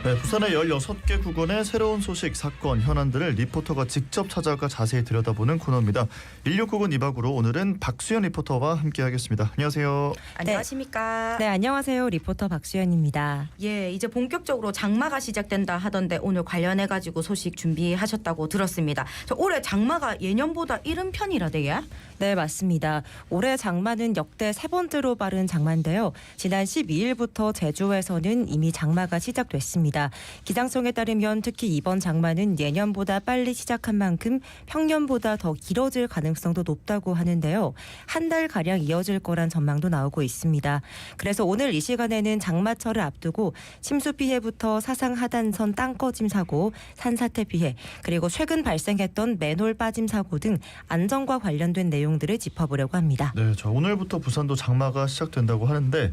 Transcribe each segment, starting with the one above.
네, 부산의 16개 구군의 새로운 소식, 사건, 현안들을 리포터가 직접 찾아가 자세히 들여다보는 코너입니다. 16구군 2박으로 오늘은 박수연 리포터와 함께하겠습니다. 안녕하세요. 안녕하십니까. 네, 안녕하세요. 리포터 박수연입니다. 예, 이제 본격적으로 장마가 시작된다 하던데 오늘 관련해가지고 소식 준비하셨다고 들었습니다. 올해 장마가 예년보다 이른 편이라대요? 네, 맞습니다. 올해 장마는 역대 세 번째로 빠른 장마인데요. 지난 12일부터 제주에서는 이미 장마가 시작됐습니다. 기상청에 따르면 특히 이번 장마는 예년보다 빨리 시작한 만큼 평년보다 더 길어질 가능성도 높다고 하는데요. 한 달가량 이어질 거란 전망도 나오고 있습니다. 그래서 오늘 이 시간에는 장마철을 앞두고 침수 피해부터 사상 하단선 땅 꺼짐 사고, 산사태 피해, 그리고 최근 발생했던 맨홀 빠짐 사고 등 안전과 관련된 내용들을 짚어보려고 합니다. 네, 자, 오늘부터 부산도 장마가 시작된다고 하는데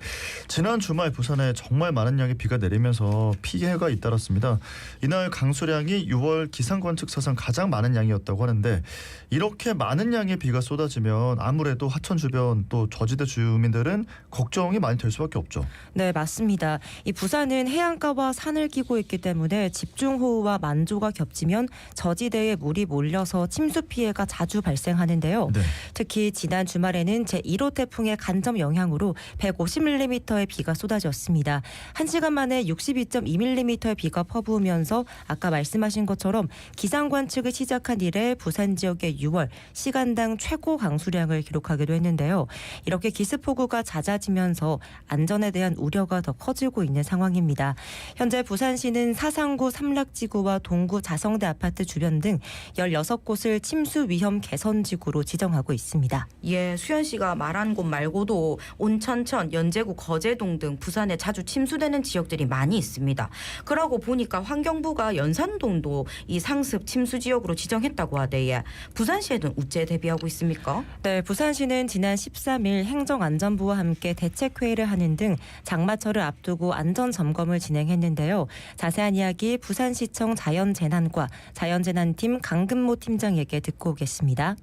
지난 주말 부산에 정말 많은 양의 비가 내리면서 피해가 잇따랐습니다. 이날 강수량이 6월 기상관측 사상 가장 많은 양이었다고 하는데 이렇게 많은 양의 비가 쏟아지면 아무래도 하천 주변 또 저지대 주민들은 걱정이 많이 될 수밖에 없죠. 네, 맞습니다. 이 부산은 해안가와 산을 끼고 있기 때문에 집중호우와 만조가 겹치면 저지대에 물이 몰려서 침수 피해가 자주 발생하는데요. 네. 특히 지난 주말에는 제1호 태풍의 간접 영향으로 150mm의 비가 쏟아졌습니다. 1시간 만에 62.2mm의 비가 퍼부으면서 아까 말씀하신 것처럼 기상관측을 시작한 이래 부산 지역의 6월 시간당 최고 강수량을 기록하기도 했는데요. 이렇게 기습폭우가 잦아지면서 안전에 대한 우려가 더 커지고 있는 상황입니다. 현재 부산시는 사상구 삼락지구와 동구 자성대 아파트 주변 등 16곳을 침수 위험 개선지구로 지정하고 있습니다. 예, 수연 씨가 말한 곳 말고도 온천천, 연제구, 거제동 등 부산에 자주 침수되는 지역들이 많이 있습니다. 그러고 보니까 환경부가 연산동도 이 상습 침수 지역으로 지정했다고 하대요. 부산시에는 어째 대비하고 있습니까? 네, 부산시는 지난 13일 행정안전부와 함께 대책회의를 하는 등 장마철을 앞두고 안전점검을 진행했는데요. 자세한 이야기 부산시청 자연재난과 자연재난팀 강근모 팀장에게 듣고 오겠습니다.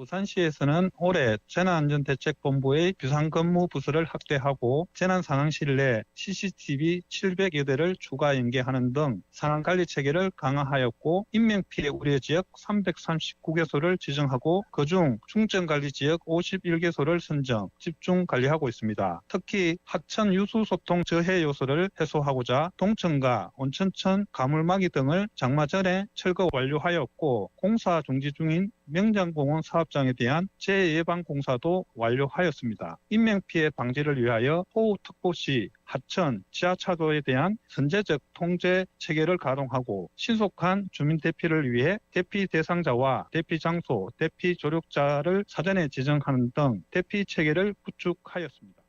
부산시에서는 올해 재난안전대책본부의 비상근무 부서를 확대하고 재난상황실 내 CCTV 700여 대를 추가 연계하는 등 상황관리 체계를 강화하였고 인명피해 우려 지역 339개소를 지정하고 그중 중점관리지역 51개소를 선정, 집중관리하고 있습니다. 특히 하천 유수소통 저해 요소를 해소하고자 동천과 온천천, 가물막이 등을 장마 전에 철거 완료하였고 공사 중지 중인 명장공원 사업장에 대한 재예방 공사도 완료하였습니다. 인명피해 방지를 위하여 호우특보시 하천, 지하차도에 대한 선제적 통제 체계를 가동하고 신속한 주민 대피를 위해 대피 대상자와 대피 장소, 대피 조력자를 사전에 지정하는 등 대피 체계를 구축하였습니다.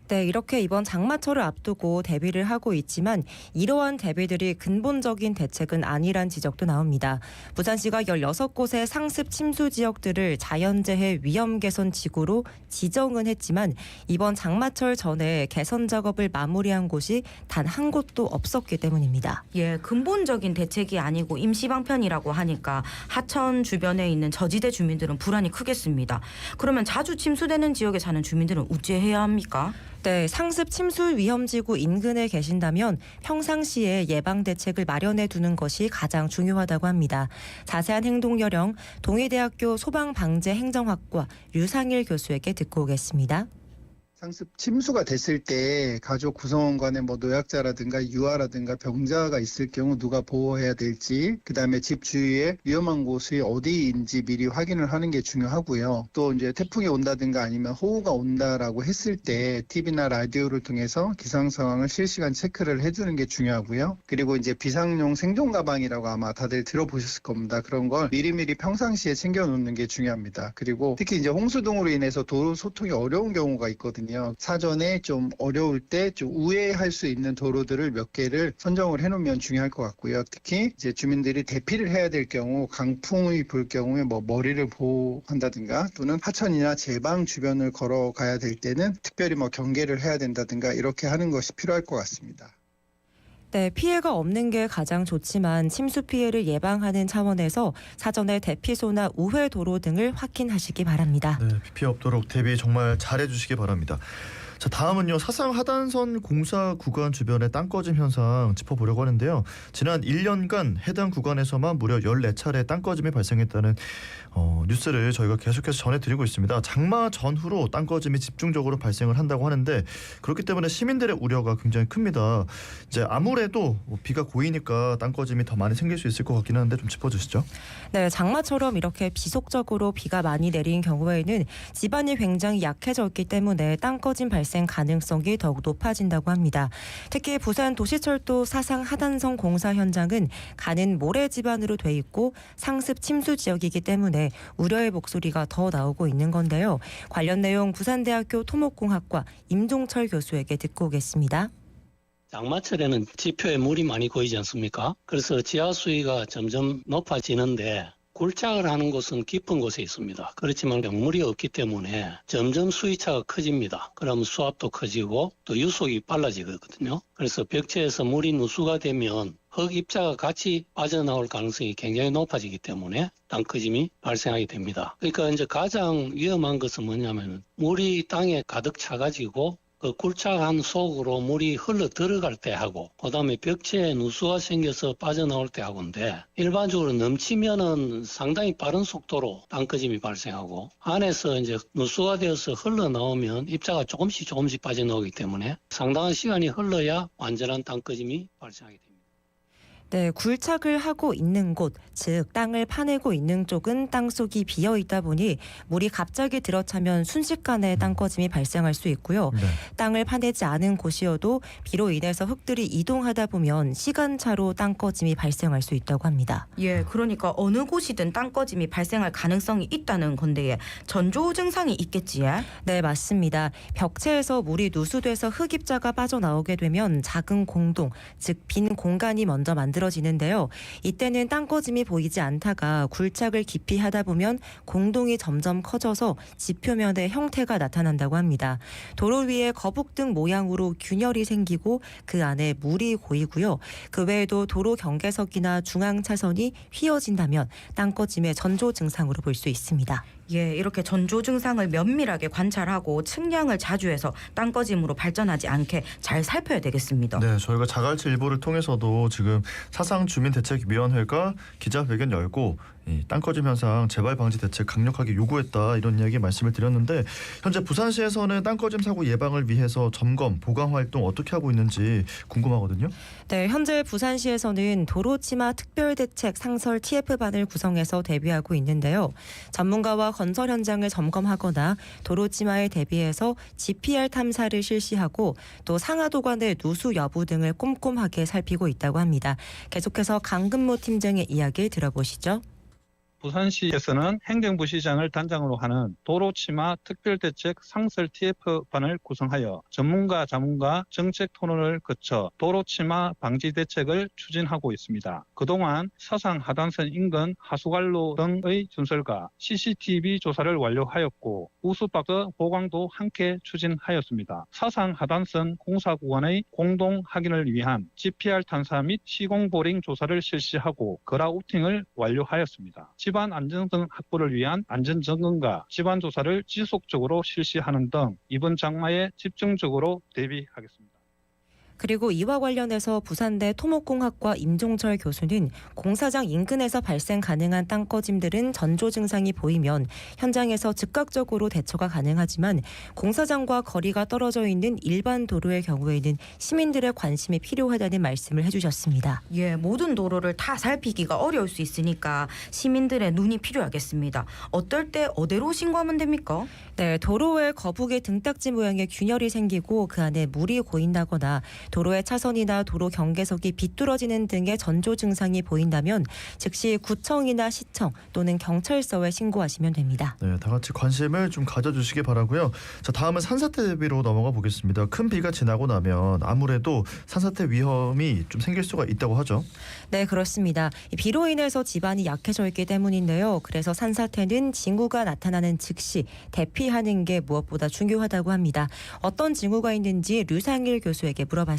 네, 이렇게 이번 장마철을 앞두고 대비를 하고 있지만 이러한 대비들이 근본적인 대책은 아니란 지적도 나옵니다. 부산시가 16곳의 상습 침수 지역들을 자연재해 위험 개선 지구로 지정은 했지만 이번 장마철 전에 개선 작업을 마무리한 곳이 단 한 곳도 없었기 때문입니다. 예, 근본적인 대책이 아니고 임시방편이라고 하니까 하천 주변에 있는 저지대 주민들은 불안이 크겠습니다. 그러면 자주 침수되는 지역에 사는 주민들은 어찌 해야 합니까? 네, 상습 침수 위험지구 인근에 계신다면 평상시에 예방 대책을 마련해 두는 것이 가장 중요하다고 합니다. 자세한 행동 요령 동의대학교 소방방재행정학과 유상일 교수에게 듣고 오겠습니다. 상습 침수가 됐을 때 가족 구성원 간에 노약자라든가 유아라든가 병자가 있을 경우 누가 보호해야 될지, 그다음에 집 주위에 위험한 곳이 어디인지 미리 확인을 하는 게 중요하고요. 또 이제 태풍이 온다든가 아니면 호우가 온다라고 했을 때 TV나 라디오를 통해서 기상 상황을 실시간 체크를 해주는 게 중요하고요. 그리고 이제 비상용 생존 가방이라고 아마 다들 들어보셨을 겁니다. 그런 걸 미리미리 평상시에 챙겨놓는 게 중요합니다. 그리고 특히 이제 홍수 등으로 인해서 도로 소통이 어려운 경우가 있거든요. 사전에 좀 어려울 때 좀 우회할 수 있는 도로들을 몇 개를 선정을 해놓으면 중요할 것 같고요. 특히 이제 주민들이 대피를 해야 될 경우 강풍이 불 경우에 머리를 보호한다든가 또는 하천이나 제방 주변을 걸어가야 될 때는 특별히 경계를 해야 된다든가 이렇게 하는 것이 필요할 것 같습니다. 네, 피해가 없는 게 가장 좋지만 침수 피해를 예방하는 차원에서 사전에 대피소나 우회 도로 등을 확인하시기 바랍니다. 네, 피해 없도록 대비 정말 잘해주시기 바랍니다. 자, 다음은요. 사상 하단선 공사 구간 주변의 땅 꺼짐 현상 짚어보려고 하는데요. 지난 1년간 해당 구간에서만 무려 14차례 땅 꺼짐이 발생했다는 뉴스를 저희가 계속해서 전해드리고 있습니다. 장마 전후로 땅 꺼짐이 집중적으로 발생을 한다고 하는데 그렇기 때문에 시민들의 우려가 굉장히 큽니다. 이제 아무래도 비가 고이니까 땅 꺼짐이 더 많이 생길 수 있을 것 같긴 한데 좀 짚어주시죠. 네, 장마처럼 이렇게 지속적으로 비가 많이 내린 경우에는 지반이 굉장히 약해졌기 때문에 땅 꺼짐 발생 가능성이 더욱 높아진다고 합니다. 특히 부산 도시철도 사상 하단선 공사 현장은 가는 모래 지반으로 돼 있고 상습 침수 지역이기 때문에 우려의 목소리가 더 나오고 있는 건데요. 관련 내용 부산대학교 토목공학과 임종철 교수에게 듣고 오겠습니다. 장마철에는 지표에 물이 많이 고이지 않습니까? 그래서 지하 수위가 점점 높아지는데 굴착을 하는 곳은 깊은 곳에 있습니다. 그렇지만 물이 없기 때문에 점점 수위차가 커집니다. 그러면 수압도 커지고 또 유속이 빨라지거든요. 그래서 벽체에서 물이 누수가 되면 흙 입자가 같이 빠져나올 가능성이 굉장히 높아지기 때문에 땅 꺼짐이 발생하게 됩니다. 그러니까 이제 가장 위험한 것은 뭐냐면 물이 땅에 가득 차가지고 그 굴착한 속으로 물이 흘러 들어갈 때 하고 그다음에 벽체에 누수가 생겨서 빠져나올 때 하고인데 일반적으로 넘치면은 상당히 빠른 속도로 땅 꺼짐이 발생하고 안에서 이제 누수가 되어서 흘러나오면 입자가 조금씩 빠져나오기 때문에 상당한 시간이 흘러야 완전한 땅 꺼짐이 발생하게 됩니다. 네, 굴착을 하고 있는 곳, 즉 땅을 파내고 있는 쪽은 땅속이 비어 있다 보니 물이 갑자기 들어차면 순식간에 땅 꺼짐이 발생할 수 있고요. 네. 땅을 파내지 않은 곳이어도 비로 인해서 흙들이 이동하다 보면 시간차로 땅 꺼짐이 발생할 수 있다고 합니다. 예, 그러니까 어느 곳이든 땅 꺼짐이 발생할 가능성이 있다는 건데 전조 증상이 있겠지. 네, 맞습니다. 벽체에서 물이 누수돼서 흙입자가 빠져나오게 되면 작은 공동, 즉 빈 공간이 먼저 만들어지는데요. 이때는 땅 꺼짐이 보이지 않다가 굴착을 깊이 하다 보면 공동이 점점 커져서 지표면의 형태가 나타난다고 합니다. 도로 위에 거북등 모양으로 균열이 생기고 그 안에 물이 고이고요. 그 외에도 도로 경계석이나 중앙 차선이 휘어진다면 땅 꺼짐의 전조 증상으로 볼 수 있습니다. 예, 이렇게 전조 증상을 면밀하게 관찰하고 측량을 자주 해서 땅 꺼짐으로 발전하지 않게 잘 살펴야 되겠습니다. 네, 저희가 자갈치 일보를 통해서도 지금 사상주민대책위원회가 기자회견 열고 이 땅 꺼짐 현상 재발 방지 대책 강력하게 요구했다 이런 이야기 말씀을 드렸는데 현재 부산시에서는 땅 꺼짐 사고 예방을 위해서 점검, 보강 활동 어떻게 하고 있는지 궁금하거든요. 네, 현재 부산시에서는 도로치마 특별대책 상설 TF반을 구성해서 대비하고 있는데요. 전문가와 건설 현장을 점검하거나 도로치마에 대비해서 GPR 탐사를 실시하고 또 상하도관의 누수 여부 등을 꼼꼼하게 살피고 있다고 합니다. 계속해서 강근모 팀장의 이야기 들어보시죠. 부산시에서는 행정부시장을 단장으로 하는 도로치마 특별대책 상설 TF반을 구성하여 전문가 자문과 정책 토론을 거쳐 도로치마 방지 대책을 추진하고 있습니다. 그동안 사상 하단선 인근 하수관로 등의 전설과 CCTV 조사를 완료하였고 우수박스 보강도 함께 추진하였습니다. 사상 하단선 공사 구간의 공동 확인을 위한 GPR 탐사 및 시공보링 조사를 실시하고 그라우팅을 완료하였습니다. 집안 안전성 확보를 위한 안전점검과 집안 조사를 지속적으로 실시하는 등 이번 장마에 집중적으로 대비하겠습니다. 그리고 이와 관련해서 부산대 토목공학과 임종철 교수는 공사장 인근에서 발생 가능한 땅 꺼짐들은 전조 증상이 보이면 현장에서 즉각적으로 대처가 가능하지만 공사장과 거리가 떨어져 있는 일반 도로의 경우에는 시민들의 관심이 필요하다는 말씀을 해주셨습니다. 예, 모든 도로를 다 살피기가 어려울 수 있으니까 시민들의 눈이 필요하겠습니다. 어떨 때 어디로 신고하면 됩니까? 네, 도로에 거북의 등딱지 모양의 균열이 생기고 그 안에 물이 고인다거나 도로의 차선이나 도로 경계석이 비뚤어지는 등의 전조 증상이 보인다면 즉시 구청이나 시청 또는 경찰서에 신고하시면 됩니다. 네, 다 같이 관심을 좀 가져주시기 바라고요. 자, 다음은 산사태 대비로 넘어가 보겠습니다. 큰 비가 지나고 나면 아무래도 산사태 위험이 좀 생길 수가 있다고 하죠. 네, 그렇습니다. 비로 인해서 지반이 약해져 있기 때문인데요. 그래서 산사태는 징후가 나타나는 즉시 대피하는 게 무엇보다 중요하다고 합니다. 어떤 징후가 있는지 류상일 교수에게 물어봤습니다.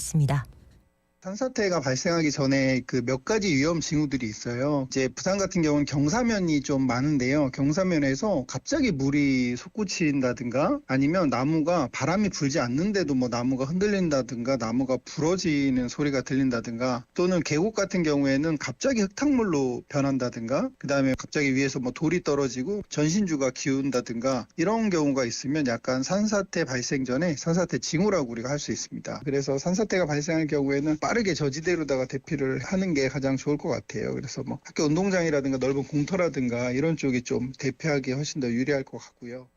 산사태가 발생하기 전에 그 몇 가지 위험 징후들이 있어요. 이제 부산 같은 경우는 경사면이 좀 많은데요. 경사면에서 갑자기 물이 솟구친다든가 아니면 나무가 바람이 불지 않는데도 뭐 나무가 흔들린다든가 나무가 부러지는 소리가 들린다든가 또는 계곡 같은 경우에는 갑자기 흙탕물로 변한다든가 그다음에 갑자기 위에서 뭐 돌이 떨어지고 전신주가 기운다든가 이런 경우가 있으면 약간 산사태 발생 전에 산사태 징후라고 우리가 할 수 있습니다. 그래서 산사태가 발생할 경우에는 빠르게 저지대로다가 대피를 하는 게 가장 좋을 것 같아요. 그래서 뭐 학교 운동장이라든가 넓은 공터라든가 이런 쪽이 좀 대피하기 훨씬 더 유리할 것 같고요.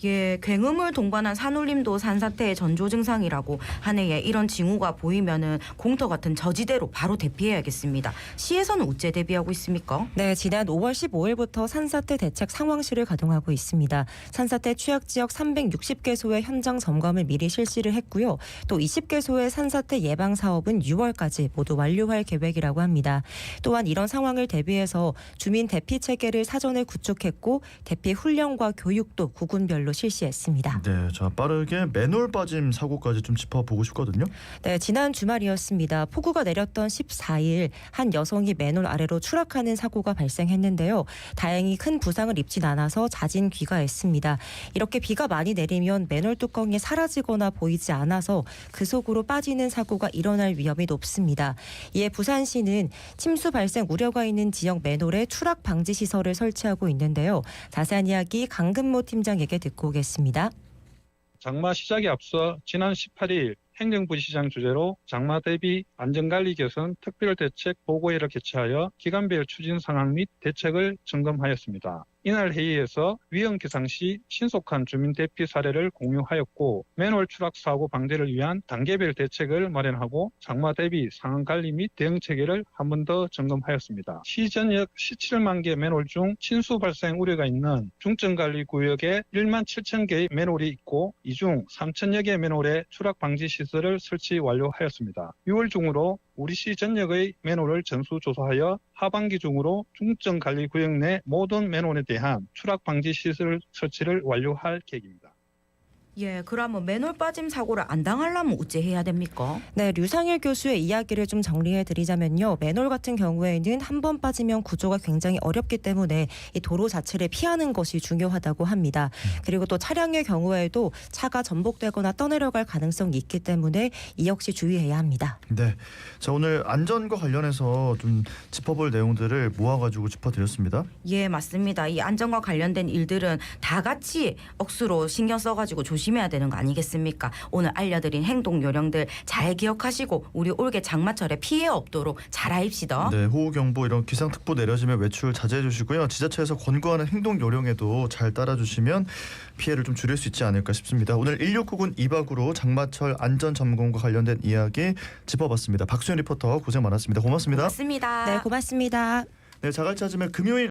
예, 굉음을 동반한 산울림도 산사태의 전조 증상이라고 하네요. 이런 징후가 보이면은 공터 같은 저지대로 바로 대피해야겠습니다. 시에서는 어째 대비하고 있습니까? 네, 지난 5월 15일부터 산사태 대책 상황실을 가동하고 있습니다. 산사태 취약 지역 360개소의 현장 점검을 미리 실시를 했고요. 또 20개소의 산사태 예방 사업은 6월까지 모두 완료할 계획이라고 합니다. 또한 이런 상황을 대비해서 주민 대피 체계를 사전에 구축했고 대피 훈련과 교육도 구군별로 실시했습니다. 네, 자 빠르게 맨홀 빠짐 사고까지 좀 짚어보고 싶거든요. 네, 지난 주말이었습니다. 폭우가 내렸던 14일 한 여성이 맨홀 아래로 추락하는 사고가 발생했는데요. 다행히 큰 부상을 입진 않아서 자진 귀가했습니다. 이렇게 비가 많이 내리면 맨홀 뚜껑이 사라지거나 보이지 않아서 그 속으로 빠지는 사고가 일어날 위험이 높습니다. 이에 부산시는 침수 발생 우려가 있는 지역 맨홀에 추락 방지 시설을 설치하고 있는데요. 자세한 이야기 강근모 팀장에게 듣고 오겠습니다. 장마 시작에 앞서 지난 18일 행정부시장 주재로 장마 대비 안전관리 개선 특별대책 보고회를 개최하여 기간별 추진 상황 및 대책을 점검하였습니다. 이날 회의에서 위험기상 시 신속한 주민 대피 사례를 공유하였고 맨홀 추락 사고 방지를 위한 단계별 대책을 마련하고 장마 대비 상황 관리 및 대응 체계를 한 번 더 점검하였습니다. 시 전역 17만 개 맨홀 중 침수 발생 우려가 있는 중점관리 구역에 1만 7천 개의 맨홀이 있고 이 중 3천여 개 맨홀에 추락 방지 시설을 설치 완료하였습니다. 6월 중으로 우리 시 전역의 맨홀을 전수조사하여 하반기 중으로 중점관리구역 내 모든 맨홀에 대한 추락 방지 시설 설치를 완료할 계획입니다. 예, 그러면 맨홀 빠짐 사고를 안 당하려면 어째 해야 됩니까? 네, 류상일 교수의 이야기를 좀 정리해드리자면요. 맨홀 같은 경우에는 한 번 빠지면 구조가 굉장히 어렵기 때문에 이 도로 자체를 피하는 것이 중요하다고 합니다. 그리고 또 차량의 경우에도 차가 전복되거나 떠내려갈 가능성이 있기 때문에 이 역시 주의해야 합니다. 네, 자 오늘 안전과 관련해서 좀 짚어볼 내용들을 모아가지고 짚어드렸습니다. 예, 맞습니다. 이 안전과 관련된 일들은 다 같이 억수로 신경 써가지고 조심해야 되는 거 아니겠습니까? 오늘 알려드린 행동 요령들 잘 기억하시고 우리 올게 장마철에 피해 없도록 잘 하입시다. 네, 호우경보 이런 기상특보 내려지면 외출 자제해 주시고요. 지자체에서 권고하는 행동 요령에도 잘 따라주시면 피해를 좀 줄일 수 있지 않을까 싶습니다. 오늘 1699군 2박으로 장마철 안전 점검과 관련된 이야기 짚어봤습니다. 박수현 리포터 고생 많았습니다. 고맙습니다. 고맙습니다. 네, 고맙습니다. 네, 자갈찾으면 금요일